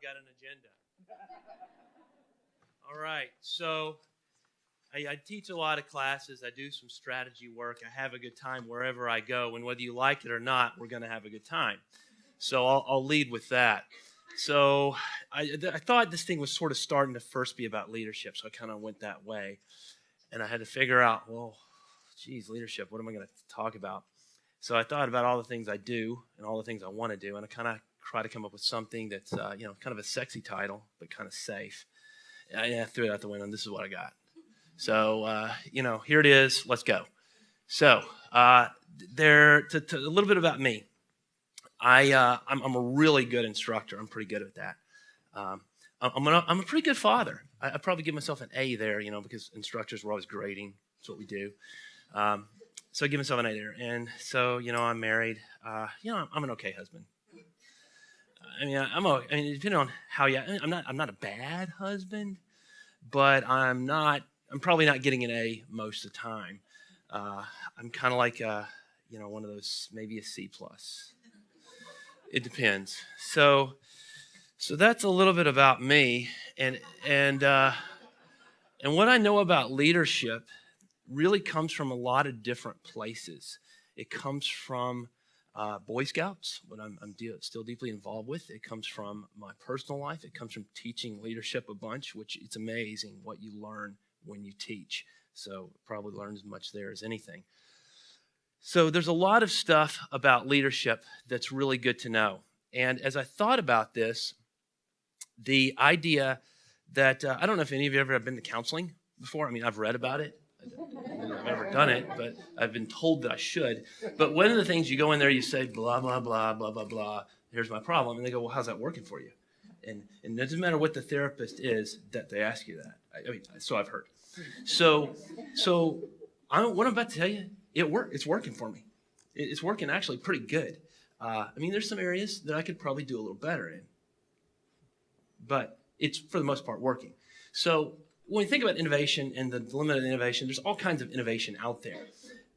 got an agenda. All right, so I teach a lot of classes. I do some strategy work. I have a good time wherever I go, and whether you like it or not, we're going to have a good time. So I'll lead with that. So I thought this thing was sort of starting to first be about leadership, so I kind of went that way. And I had to figure out, well, geez, leadership, what am I going to talk about? So I thought about all the things I do and all the things I want to do, and I kind of try to come up with something that's, kind of a sexy title, but kind of safe. I threw it out the window, and this is what I got. So, here it is. Let's go. So, a little bit about me. I'm a really good instructor. I'm pretty good at that. I'm a pretty good father. I'd probably give myself an A there, because instructors were always grading. That's what we do. So I give myself an A there. And so, I'm married. I'm an okay husband. Depending on how I'm not a bad husband, but I'm probably not getting an A most of the time. I'm kind of like, one of those, maybe a C+. It depends. So that's a little bit about me, and what I know about leadership really comes from a lot of different places. It comes from Boy Scouts, what I'm still deeply involved with. It comes from my personal life. It comes from teaching leadership a bunch, which it's amazing what you learn when you teach. So probably learn as much there as anything. So there's a lot of stuff about leadership that's really good to know. And as I thought about this, the idea that, I don't know if any of you ever have been to counseling before. I've read about it. I've never done it, but I've been told that I should. But one of the things, you go in there, you say, blah, blah, blah, blah, blah, blah. Here's my problem. And they go, well, how's that working for you? And it doesn't matter what the therapist is that they ask you that. So I've heard. So what I'm about to tell you, it's working for me. It's working actually pretty good. There's some areas that I could probably do a little better in. But it's, for the most part, working. So when we think about innovation and the limit of innovation, there's all kinds of innovation out there.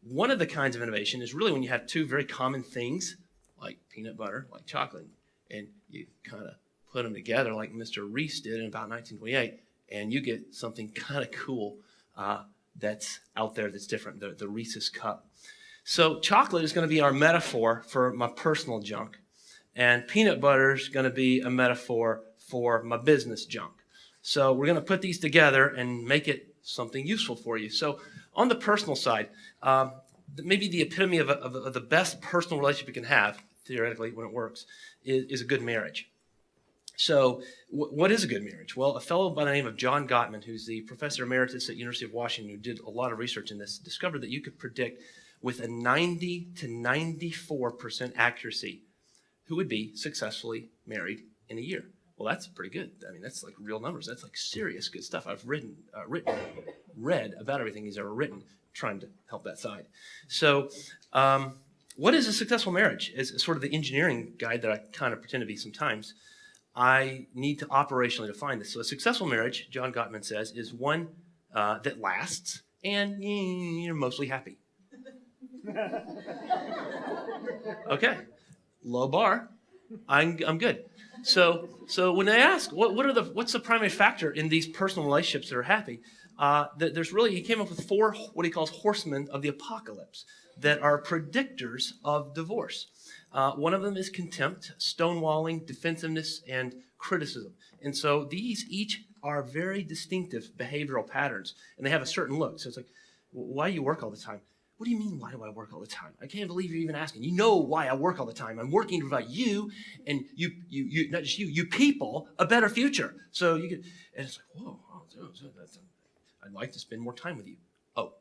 One of the kinds of innovation is really when you have two very common things, like peanut butter, like chocolate, and you kind of put them together like Mr. Reese did in about 1928, and you get something kind of cool that's out there that's different, the Reese's Cup. So chocolate is going to be our metaphor for my personal junk, and peanut butter is going to be a metaphor for my business junk. So we're going to put these together and make it something useful for you. So on the personal side, maybe the epitome of the best personal relationship you can have, theoretically, when it works, is a good marriage. So what is a good marriage? Well, a fellow by the name of John Gottman, who's the professor emeritus at University of Washington, who did a lot of research in this, discovered that you could predict with a 90 to 94% accuracy who would be successfully married in a year. Well, that's pretty good. That's like real numbers. That's like serious good stuff. I've read about everything he's ever written, trying to help that side. So what is a successful marriage? As sort of the engineering guide that I kind of pretend to be sometimes, I need to operationally define this. So a successful marriage, John Gottman says, is one that lasts and you're mostly happy. Okay, low bar. I'm good. So when they ask what's the primary factor in these personal relationships that are happy, he came up with 4 what he calls horsemen of the apocalypse that are predictors of divorce. One of them is contempt, stonewalling, defensiveness, and criticism. And so these each are very distinctive behavioral patterns, and they have a certain look. So it's like, why do you work all the time? What do you mean, why do I work all the time? I can't believe you're even asking. You know why I work all the time. I'm working to provide you, and you not just you people, a better future. So you can, and it's like, whoa, I'd like to spend more time with you. Oh,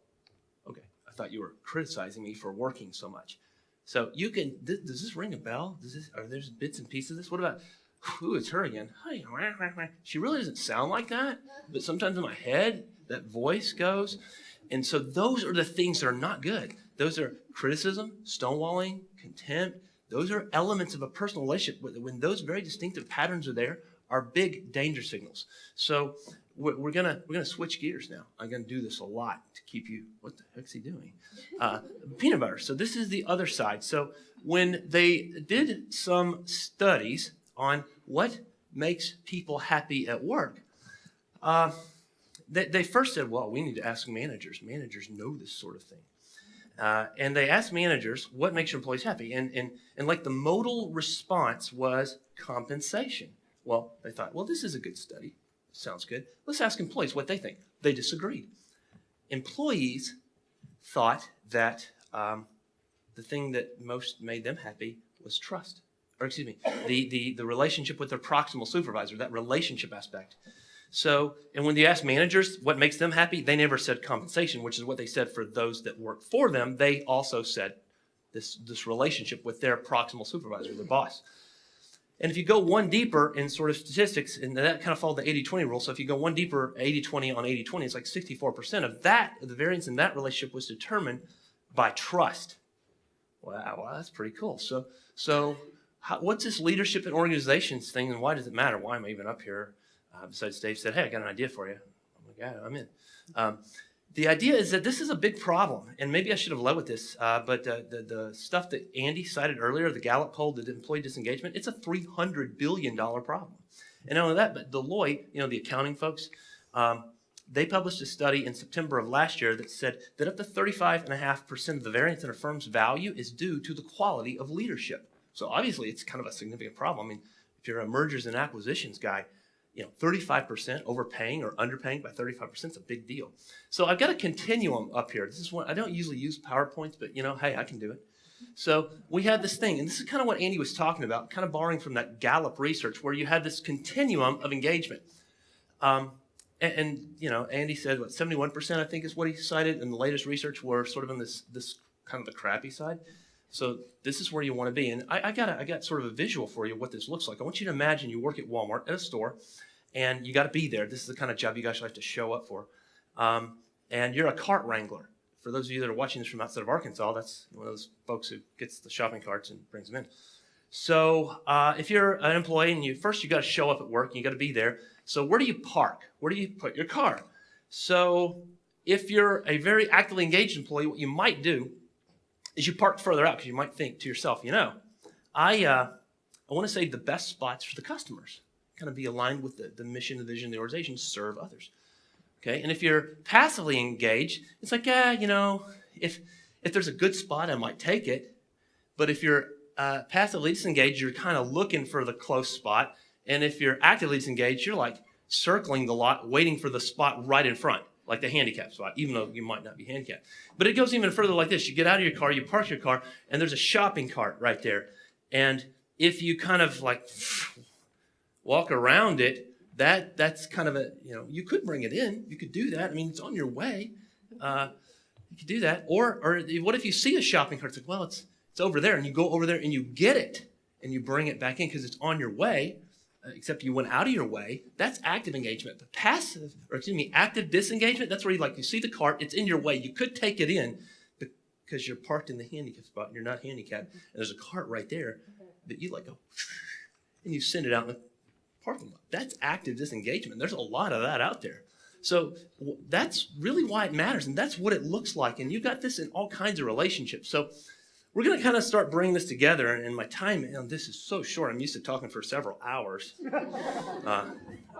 okay. I thought you were criticizing me for working so much. So you can, does this ring a bell? Are there bits and pieces of this? What about, it's her again. She really doesn't sound like that, but sometimes in my head, that voice goes. And so those are the things that are not good. Those are criticism, stonewalling, contempt. Those are elements of a personal relationship. When those very distinctive patterns are there, are big danger signals. So we're gonna switch gears now. I'm gonna do this a lot to keep you. What the heck's he doing? Peanut butter. So this is the other side. So when they did some studies on what makes people happy at work? They first said, well, we need to ask managers. Managers know this sort of thing. And they asked managers, what makes your employees happy? And like the modal response was compensation. Well, they thought, well, this is a good study. Sounds good. Let's ask employees what they think. They disagreed. Employees thought that the thing that most made them happy was trust. Or excuse me, the relationship with their proximal supervisor, that relationship aspect. So, and when you ask managers what makes them happy, they never said compensation, which is what they said for those that work for them. They also said this relationship with their proximal supervisor, their boss. And if you go one deeper in sort of statistics, and that kind of followed the 80-20 rule, so if you go one deeper, 80-20 on 80-20, it's like 64% of that, the variance in that relationship was determined by trust. Wow, that's pretty cool. So what's this leadership and organizations thing, and why does it matter? Why am I even up here? Besides Dave said, hey, I got an idea for you. I'm like, yeah, I'm in. The idea is that this is a big problem, and maybe I should have led with this, but the stuff that Andy cited earlier, the Gallup poll, the employee disengagement, it's a $300 billion problem. And not only that, but Deloitte, the accounting folks, they published a study in September of last year that said that up to 35.5% of the variance in a firm's value is due to the quality of leadership. So obviously, it's kind of a significant problem. I mean, if you're a mergers and acquisitions guy, 35% overpaying or underpaying by 35% is a big deal. So I've got a continuum up here. This is one I don't usually use PowerPoints, but hey, I can do it. So we have this thing, and this is kind of what Andy was talking about, kind of borrowing from that Gallup research, where you have this continuum of engagement. Andy said what 71% I think is what he cited, and the latest research were sort of on this kind of the crappy side. So this is where you want to be, and I got sort of a visual for you what this looks like. I want you to imagine you work at Walmart at a store. And you got to be there. This is the kind of job you guys have to show up for. And you're a cart wrangler. For those of you that are watching this from outside of Arkansas, that's one of those folks who gets the shopping carts and brings them in. So if you're an employee and you got to show up at work and you got to be there. So where do you park? Where do you put your car? So if you're a very actively engaged employee, what you might do is you park further out, because you might think to yourself, I want to save the best spots for the customers. Kind of be aligned with the mission, the vision of the organization, serve others. Okay, and if you're passively engaged, it's like, if there's a good spot, I might take it. But if you're passively disengaged, you're kind of looking for the close spot. And if you're actively disengaged, you're like circling the lot, waiting for the spot right in front, like the handicap spot, even though you might not be handicapped. But it goes even further like this. You get out of your car, you park your car, and there's a shopping cart right there. And if you kind of like walk around it, that's kind of you could bring it in. You could do that. I mean, it's on your way. You could do that. Or what if you see a shopping cart? It's like, well, it's over there. And you go over there and you get it and you bring it back in because it's on your way, except you went out of your way. That's active engagement. But active disengagement, that's where you see the cart. It's in your way. You could take it in because you're parked in the handicap spot and you're not handicapped. And there's a cart right there that you go, and you send it out in the parking lot. That's active disengagement. There's a lot of that out there. So that's really why it matters, and that's what it looks like. And you've got this in all kinds of relationships. So we're going to kind of start bringing this together, and my time on this is so short. I'm used to talking for several hours.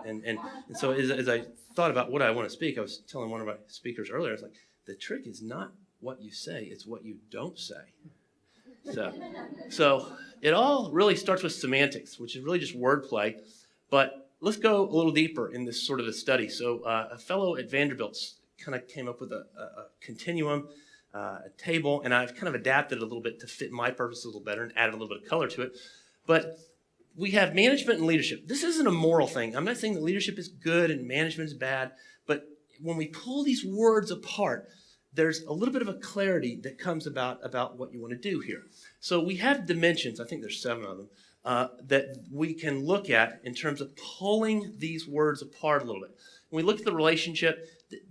And so as I thought about what I want to speak, I was telling one of my speakers earlier, I was like, the trick is not what you say, it's what you don't say. So it all really starts with semantics, which is really just wordplay. But let's go a little deeper in this sort of a study. So a fellow at Vanderbilt kind of came up with a continuum, a table, and I've kind of adapted it a little bit to fit my purpose a little better and added a little bit of color to it. But we have management and leadership. This isn't a moral thing. I'm not saying that leadership is good and management is bad, but when we pull these words apart, there's a little bit of a clarity that comes about what you want to do here. So we have dimensions. I think there's 7 of them. That we can look at in terms of pulling these words apart a little bit. When we look at the relationship,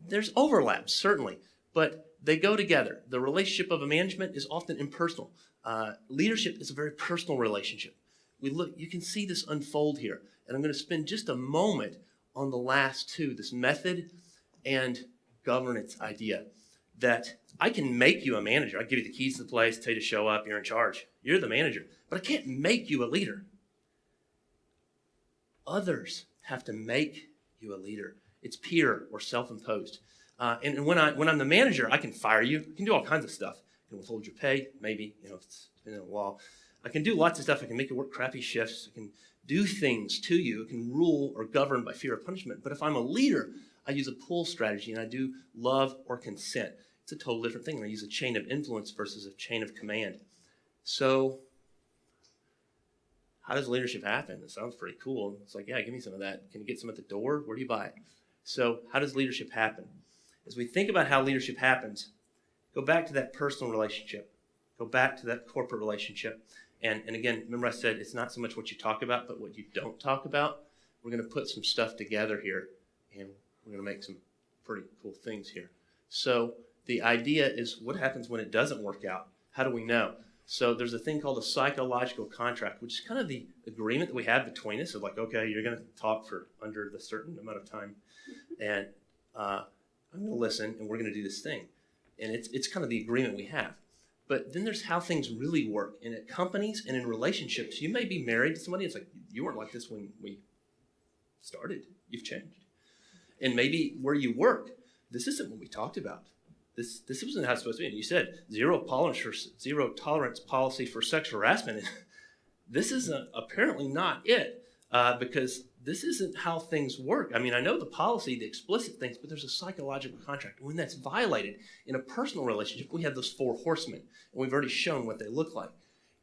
there's overlaps, certainly, but they go together. The relationship of a management is often impersonal. Leadership is a very personal relationship. You can see this unfold here, and I'm going to spend just a moment on the last 2, this method and governance idea, that I can make you a manager. I give you the keys to the place, tell you to show up, you're in charge. You're the manager. But I can't make you a leader. Others have to make you a leader. It's peer or self-imposed. And when I'm the manager, I can fire you. I can do all kinds of stuff. I can withhold your pay, maybe, if it's been in a while. I can do lots of stuff. I can make you work crappy shifts. I can do things to you. I can rule or govern by fear of punishment. But if I'm a leader, I use a pull strategy, and I do love or consent. It's a total different thing. I use a chain of influence versus a chain of command. So how does leadership happen? It sounds pretty cool. It's like, yeah, give me some of that. Can you get some at the door? Where do you buy it? So how does leadership happen? As we think about how leadership happens, go back to that personal relationship. Go back to that corporate relationship. And again, remember I said it's not so much what you talk about, but what you don't talk about. We're going to put some stuff together here, and we're going to make some pretty cool things here. So the idea is, what happens when it doesn't work out? How do we know? So there's a thing called a psychological contract, which is kind of the agreement that we have between us of like, okay, you're going to talk for under the certain amount of time, and I'm going to listen, and we're going to do this thing. And it's kind of the agreement we have. But then there's how things really work. And at companies and in relationships, you may be married to somebody. It's like, you weren't like this when we started. You've changed. And maybe where you work, this isn't what we talked about. This wasn't how it's supposed to be. And you said zero tolerance policy for sexual harassment. This is apparently not it, because this isn't how things work. I mean, I know the policy, the explicit things, but there's a psychological contract. When that's violated in a personal relationship, we have those four horsemen, and we've already shown what they look like.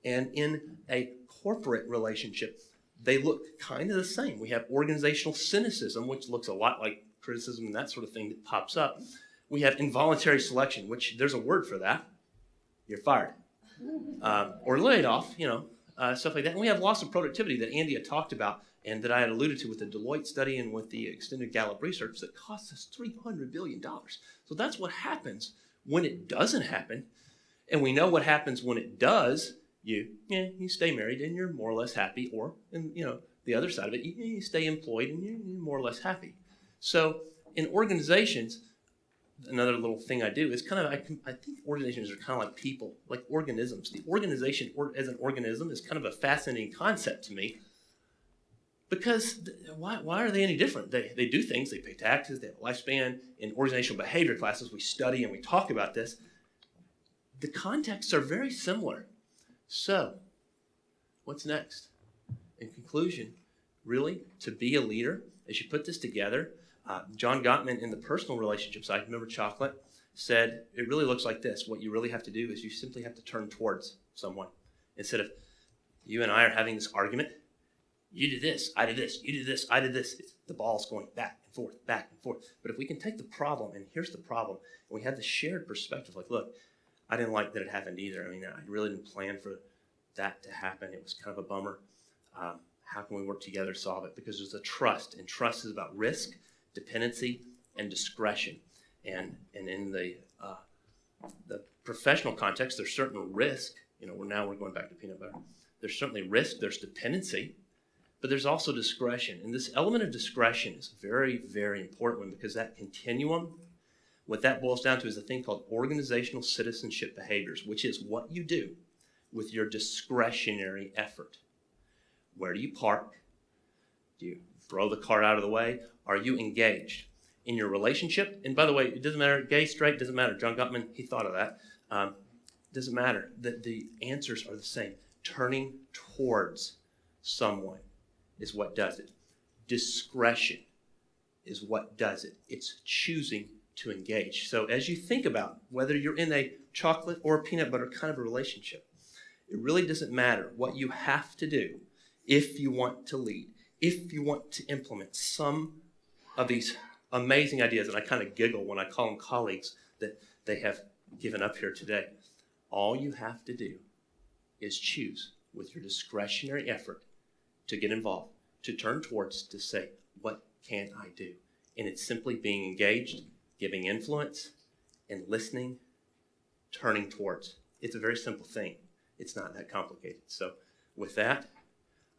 And in a corporate relationship, they look kind of the same. We have organizational cynicism, which looks a lot like criticism and that sort of thing that pops up. We have involuntary selection, which there's a word for that. You're fired. Or laid off, stuff like that. And we have loss of productivity that Andy had talked about and that I had alluded to with the Deloitte study and with the extended Gallup research that costs us $300 billion. So that's what happens when it doesn't happen. And we know what happens when it does. You stay married and you're more or less happy, or, the other side of it, you stay employed and you're more or less happy. So in organizations, another little thing I do is I think organizations are kind of like people, like organisms. The organization as an organism is kind of a fascinating concept to me, because why are they any different? They do things, they pay taxes, they have a lifespan. In organizational behavior classes, we study and we talk about this. The contexts are very similar. So what's next? In conclusion, really, to be a leader, as you put this together, John Gottman in the personal relationship side, remember chocolate, said it really looks like this. What you really have to do is you simply have to turn towards someone. Instead of you and I are having this argument, you did this, I did this, you did this, I did this. The ball's going back and forth, back and forth. But if we can take the problem, and here's the problem, and we have the shared perspective, like, look, I didn't like that it happened either. I mean, I really didn't plan for that to happen. It was kind of a bummer. How can we work together to solve it? Because there's a trust, and trust is about risk, dependency, and discretion. And in the professional context, there's certain risk. We're going back to peanut butter. There's certainly risk, there's dependency, but there's also discretion. And this element of discretion is a very, very important one, because that continuum, what that boils down to is a thing called organizational citizenship behaviors, which is what you do with your discretionary effort. Where do you park? Do you throw the car out of the way? Are you engaged in your relationship? And by the way, it doesn't matter, gay, straight, doesn't matter. John Gottman, he thought of that. Doesn't matter. The answers are the same. Turning towards someone is what does it. Discretion is what does it. It's choosing to engage. So as you think about whether you're in a chocolate or a peanut butter kind of a relationship, it really doesn't matter what you have to do if you want to lead, if you want to implement some of these amazing ideas. And I kind of giggle when I call them colleagues that they have given up here today. All you have to do is choose with your discretionary effort to get involved, to turn towards, to say, what can I do? And it's simply being engaged, giving influence, and listening, turning towards. It's a very simple thing. It's not that complicated. So with that,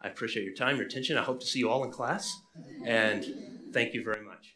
I appreciate your time, your attention. I hope to see you all in class, and thank you very much.